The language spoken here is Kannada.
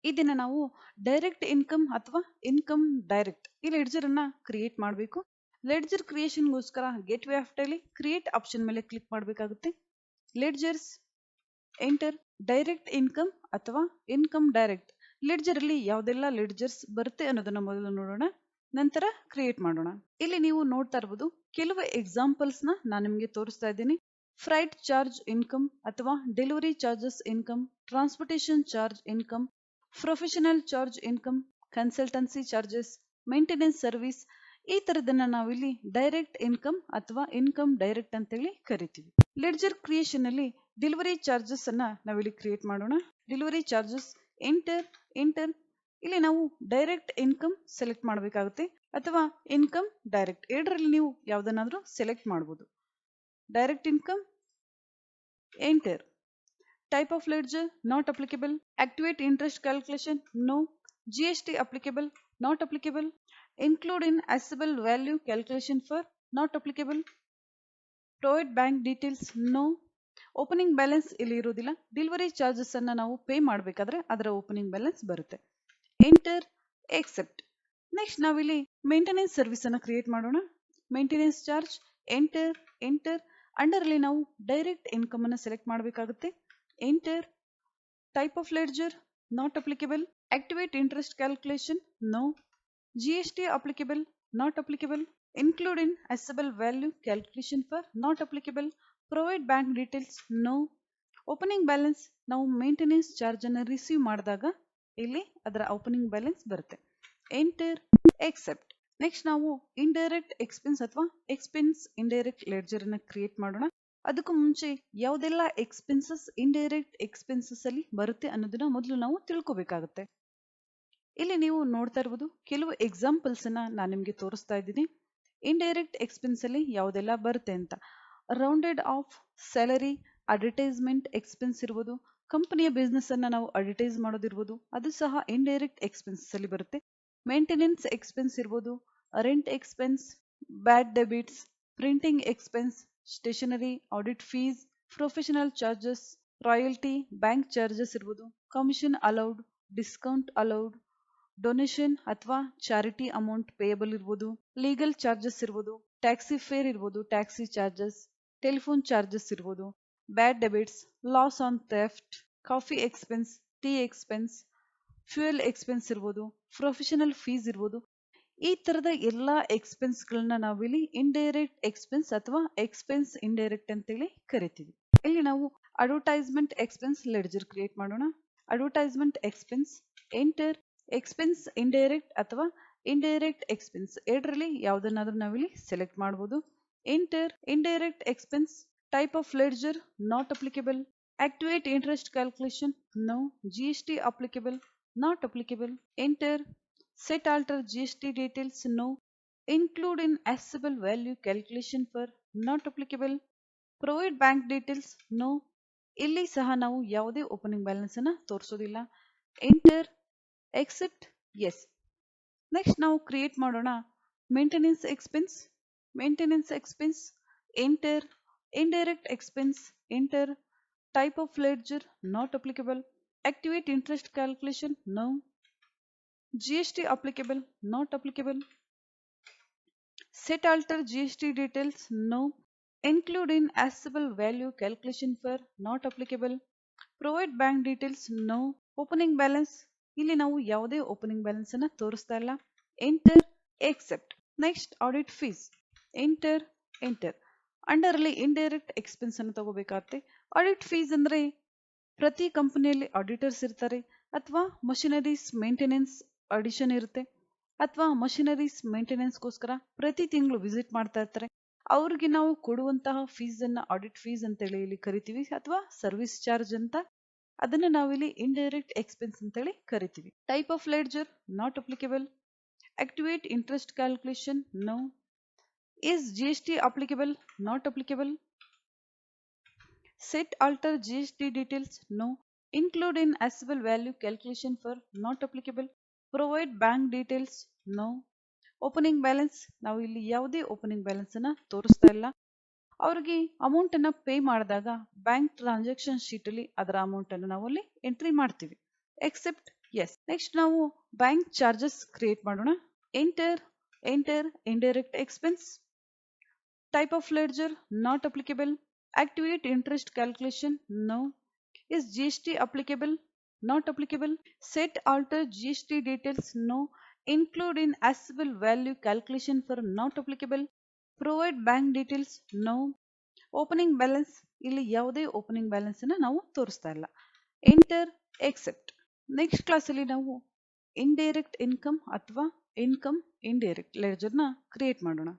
ಇದನ್ನ ನಾವು ಡೈರೆಕ್ಟ್ ಇನ್ಕಮ್ ಅಥವಾ ಇನ್ಕಮ್ ಡೈರೆಕ್ಟ್ ಈ ಲೆಡ್ಜರ್ ಅನ್ನ ಕ್ರಿಯೇಟ್ ಮಾಡಬೇಕು. ಲೆಡ್ಜರ್ ಕ್ರಿಯೇಷನ್ಗೋಸ್ಕರ gateway of Tally create option ಮೇಲೆ ಕ್ಲಿಕ್ ಮಾಡಬೇಕಾಗುತ್ತೆ. ಲೆಡ್ಜರ್ಸ್ ಎಂಟರ್ ಡೈರೆಕ್ಟ್ ಇನ್ಕಮ್ ಅಥವಾ ಇನ್ಕಮ್ ಡೈರೆಕ್ಟ್ ಲೆಡ್ಜರ್ ಅಲ್ಲಿ ಯಾವ್ದೆಲ್ಲ ಲೆಡ್ಜರ್ಸ್ ಬರುತ್ತೆ ಅನ್ನೋದನ್ನ ಮೊದಲು ನೋಡೋಣ, ನಂತರ ಕ್ರಿಯೇಟ್ ಮಾಡೋಣ. ಇಲ್ಲಿ ನೀವು ನೋಡ್ತಾ ಇರಬಹುದು ಕೆಲವು ಎಕ್ಸಾಂಪಲ್ಸ್ ನಾನು ನಿಮಗೆ ತೋರಿಸ್ತಾ ಇದ್ದೀನಿ. ಫ್ರೈಟ್ ಚಾರ್ಜ್ ಇನ್ಕಮ್ ಅಥವಾ delivery charges income, transportation charge income, professional charge income, consultancy charges, maintenance service, ಈ ತರದನ್ನ ನಾವಿಲ್ಲಿ ಡೈರೆಕ್ಟ್ ಇನ್ಕಮ್ ಅಥವಾ ಇನ್ಕಮ್ ಡೈರೆಕ್ಟ್ ಅಂತೇಳಿ ಕರಿತೀವಿ. ಲೆಡ್ಜರ್ ಕ್ರಿಯೇಷನ್ ಅಲ್ಲಿ ಡೆಲಿವರಿ ಚಾರ್ಜಸ್ ಅನ್ನ ನಾವಿಲ್ಲಿ ಕ್ರಿಯೇಟ್ ಮಾಡೋಣ. ಡೆಲಿವರಿ ಚಾರ್ಜಸ್ ಎಂಟರ್ ಇಲ್ಲಿ ನಾವು ಡೈರೆಕ್ಟ್ ಇನ್ಕಮ್ ಸೆಲೆಕ್ಟ್ ಮಾಡಬೇಕಾಗುತ್ತೆ ಅಥವಾ ಇನ್ಕಮ್ ಡೈರೆಕ್ಟ್ ಎರಡರಲ್ಲಿ ನೀವು ಯಾವ್ದನ್ನಾದ್ರೂ ಸೆಲೆಕ್ಟ್ ಮಾಡಬಹುದು. Direct income enter. Type of ledger not applicable. Activate interest calculation no. GST applicable not applicable. Include in assessable value calculation for not applicable. Provide bank details no. Opening balance ಇಲ್ಲಿ ಇರುವುದಿಲ್ಲ. ಡೆಲಿವರಿ ಚಾರ್ಜಸ್ ಅನ್ನ ನಾವು ಪೇ ಮಾಡಬೇಕಾದ್ರೆ ಅದರ ಓಪನಿಂಗ್ ಬ್ಯಾಲೆನ್ಸ್ ಬರುತ್ತೆ. Enter accept. ನೆಕ್ಸ್ಟ್ ನಾವಿಲ್ಲಿ ಮೇಂಟೆನೆನ್ಸ್ ಸರ್ವಿಸ್ ಅನ್ನ ಕ್ರಿಯೇಟ್ ಮಾಡೋಣ. ಮೇಂಟೆನೆನ್ಸ್ ಚಾರ್ಜ್ ಎಂಟರ್ ಅಂಡರ್ ಅಲ್ಲಿ ನಾವು ಡೈರೆಕ್ಟ್ ಇನ್ಕಮ್ ಅನ್ನ ಸೆಲೆಕ್ಟ್ ಮಾಡಬೇಕಾಗುತ್ತೆ. Enter. Type of ledger not applicable. Activate interest calculation no. GST applicable not applicable. Include in assessable value calculation for not applicable. Provide bank details no. Opening balance ನಾವು ಮೇಂಟೆನೆನ್ಸ್ ಚಾರ್ಜ್ ಅನ್ನು ರಿಸೀವ್ ಮಾಡಿದಾಗ ಇಲ್ಲಿ ಅದರ ಓಪನಿಂಗ್ ಬ್ಯಾಲೆನ್ಸ್ ಬರುತ್ತೆ. Enter accept. ನೆಕ್ಸ್ಟ್ ನಾವು ಇಂಡೈರೆಕ್ಟ್ ಎಕ್ಸ್ಪೆನ್ಸ್ ಅಥವಾ ಎಕ್ಸ್ಪೆನ್ಸ್ ಇಂಡೈರೆಕ್ಟ್ ಲೆಡ್ಜರ್ ಅನ್ನ ಕ್ರಿಯೇಟ್ ಮಾಡೋಣ. ಅದಕ್ಕೂ ಮುಂಚೆ ಯಾವುದೆಲ್ಲ ಎಕ್ಸ್ಪೆನ್ಸಸ್ ಇಂಡೈರೆಕ್ಟ್ ಎಕ್ಸ್ಪೆನ್ಸಸ್ ಅಲ್ಲಿ ಬರುತ್ತೆ ಅನ್ನೋದನ್ನ ಮೊದಲು ನಾವು ತಿಳ್ಕೊಬೇಕಾಗುತ್ತೆ. ಇಲ್ಲಿ ನೀವು ನೋಡ್ತಾ ಇರಬಹುದು ಕೆಲವು ಎಕ್ಸಾಂಪಲ್ಸ್ ಅನ್ನ ನಾನು ನಿಮ್ಗೆ ತೋರಿಸ್ತಾ ಇದ್ದೀನಿ. ಇಂಡೈರೆಕ್ಟ್ ಎಕ್ಸ್ಪೆನ್ಸ್ ಅಲ್ಲಿ ಯಾವುದೆಲ್ಲ ಬರುತ್ತೆ ಅಂತ. Rounded of salary, advertisement expense ಇರ್ಬೋದು, ಕಂಪನಿಯ ಬಿಸ್ನೆಸ್ ಅನ್ನ ನಾವು ಅಡ್ವರ್ಟೈಸ್ ಮಾಡೋದಿರ್ಬೋದು, ಅದು ಸಹ ಇಂಡೈರೆಕ್ಟ್ ಎಕ್ಸ್ಪೆನ್ಸಸ್ ಅಲ್ಲಿ ಬರುತ್ತೆ. ಮೇಂಟೆನೆನ್ಸ್ ಎಕ್ಸ್ಪೆನ್ಸ್ ಇರ್ಬೋದು, rent expense, bad debits, printing expense, stationery, audit fees, professional charges, royalty, bank charges ಇರ್ಬೋದು, commission allowed, discount allowed, donation ಅಥವಾ ಚಾರಿಟಿ ಅಮೌಂಟ್ ಪೇಯಬಲ್ ಇರ್ಬೋದು, ಲೀಗಲ್ ಚಾರ್ಜಸ್ ಇರ್ಬೋದು, ಟ್ಯಾಕ್ಸಿ ಫೇರ್ ಇರ್ಬೋದು, ಟ್ಯಾಕ್ಸಿ ಚಾರ್ಜಸ್, ಟೆಲಿಫೋನ್ ಚಾರ್ಜಸ್ ಇರ್ಬೋದು, bad debits, loss on theft, coffee expense, tea expense, fuel expense ಇರ್ಬೋದು, ಪ್ರೊಫೆಷನಲ್ ಫೀಸ್ ಇರ್ಬೋದು. ಈ ತರದ ಎಲ್ಲಾ ಎಕ್ಸ್ಪೆನ್ಸ್ ಗಳನ್ನ ನಾವಿಲ್ಲಿ ಇಂಡೈರೆಕ್ಟ್ ಎಕ್ಸ್ಪೆನ್ಸ್ ಅಥವಾ ಎಕ್ಸ್ಪೆನ್ಸ್ ಇಂಡೈರೆಕ್ಟ್ ಅಂತೇಳಿ ಕರಿತೀವಿ. ಇಲ್ಲಿ ನಾವು ಅಡ್ವರ್ಟೈಸ್ಮೆಂಟ್ ಎಕ್ಸ್ಪೆನ್ಸ್ ಲೆಡ್ಜರ್ ಕ್ರಿಯೇಟ್ ಮಾಡೋಣ. Advertisement expense enter. Expense indirect ಅಥವಾ ಇಂಡೈರೆಕ್ಟ್ ಎಕ್ಸ್ಪೆನ್ಸ್ ಎರಡರಲ್ಲಿ ಯಾವುದನ್ನಾದ್ರೂ ನಾವಿಲ್ಲಿ ಸೆಲೆಕ್ಟ್ ಮಾಡಬಹುದು. Enter. Indirect expense. Type of ledger not applicable. Activate interest calculation no. GST applicable not applicable. Enter. Set alter GST details no. Include in assessable value calculation for not applicable. Provide bank details no. ಇಲ್ಲಿ ಸಹ ನಾವು ಯಾವುದೇ ಓಪನಿಂಗ್ ಬ್ಯಾಲೆನ್ಸ್ ಅನ್ನ ತೋರಿಸೋದಿಲ್ಲ. ಎಂಟರ್. ಎಕ್ಸೆಪ್ಟ್. ಎಸ್. ನೆಕ್ಸ್ಟ್ ನಾವು ಕ್ರಿಯೇಟ್ ಮಾಡೋಣ maintenance expense. Maintenance expense enter. Indirect expense enter. Type of ledger not applicable. Activate interest calculation no. GST applicable not applicable. Set alter GST details no. Include in assessable value calculation for not applicable. Provide bank details no. Opening balance ಇಲ್ಲಿ ನಾವು ಯಾವುದೇ ಓಪನಿಂಗ್ ಬ್ಯಾಲೆನ್ಸ್ ಅನ್ನ ತೋರಿಸ್ತಾ ಇಲ್ಲ. Enter. Accept. Next audit fees enter. Under ಅಲ್ಲಿ ಇಂಡೈರೆಕ್ಟ್ ಎಕ್ಸ್ಪೆನ್ಸ್ ಅನ್ನು ತಗೋಬೇಕಾಗುತ್ತೆ. ಆಡಿಟ್ ಫೀಸ್ ಅಂದ್ರೆ ಪ್ರತಿ ಕಂಪನಿಯಲ್ಲಿ ಆಡಿಟರ್ಸ್ ಇರ್ತಾರೆ ಅಥವಾ ಮಷಿನರೀಸ್ ಮೇಂಟೆನೆನ್ಸ್ ಅಡಿಷನ್ ಇರುತ್ತೆ ಅಥವಾ ಮಷಿನರೀಸ್ ಮೇಂಟೆನೆನ್ಸ್ಗೋಸ್ಕರ ಪ್ರತಿ ತಿಂಗಳು ವಿಸಿಟ್ ಮಾಡ್ತಾ ಇರ್ತಾರೆ. ಅವ್ರಿಗೆ ನಾವು ಕೊಡುವಂತಹ ಫೀಸ್ ಅನ್ನ ಆಡಿಟ್ ಫೀಸ್ ಅಂತೇಳಿ ಇಲ್ಲಿ ಕರಿತೀವಿ ಅಥವಾ ಸರ್ವಿಸ್ ಚಾರ್ಜ್ ಅಂತ. ಅದನ್ನ ನಾವಿಲ್ಲಿ ಇಂಡೈರೆಕ್ಟ್ ಎಕ್ಸ್ಪೆನ್ಸ್ ಅಂತೇಳಿ ಕರಿತೀವಿ. Type of ledger not applicable. Activate interest calculation no. Is GST applicable not applicable. Set alter GST details no. Include in assessable value calculation for not applicable. Provide bank details no. Opening balance ನಾವು ಇಲ್ಲಿ ಯಾವುದೇ ಓಪನಿಂಗ್ ಬ್ಯಾಲೆನ್ಸ್ ಅನ್ನ ತೋರಿಸ್ತಾ ಇಲ್ಲ. ಅವ್ರಿಗೆ ಅಮೌಂಟ್ ಅನ್ನ ಪೇ ಮಾಡಿದಾಗ ಬ್ಯಾಂಕ್ ಟ್ರಾನ್ಸಾಕ್ಷನ್ ಶೀಟ್ ಅಲ್ಲಿ ಅದರ ಅಮೌಂಟ್ ಅನ್ನು ನಾವು ಅಲ್ಲಿ ಎಂಟ್ರಿ ಮಾಡ್ತೀವಿ. ಎಕ್ಸೆಪ್ಟ್. ಎಸ್ ನೆಕ್ಸ್ಟ್ ನಾವು ಬ್ಯಾಂಕ್ ಚಾರ್ಜಸ್ ಕ್ರಿಯೇಟ್ ಮಾಡೋಣ. Enter indirect expense. Type of ledger not applicable. Activate interest calculation. No. Is GST applicable? Not applicable. Set alter GST details. No. Include in assessable value calculation for not applicable. Provide bank details. No. Opening balance. ಇಲ್ಲಿ ಯಾವುದೇ ಓಪನಿಂಗ್ ಬ್ಯಾಲೆನ್ಸ್ ಅನ್ನ ನಾವು ತೋರಿಸ್ತಾ ಇಲ್ಲ. Enter accept. ನೆಕ್ಸ್ಟ್ ಕ್ಲಾಸ್ ಅಲ್ಲಿ ನಾವು ಇಂಡೈರೆಕ್ಟ್ ಇನ್ಕಮ್ ಅಥವಾ ಇನ್ಕಮ್ ಇಂಡೈರೆಕ್ಟ್ ಲೆಡ್ಜರ್ ನ ಕ್ರಿಯೇಟ್ ಮಾಡೋಣ.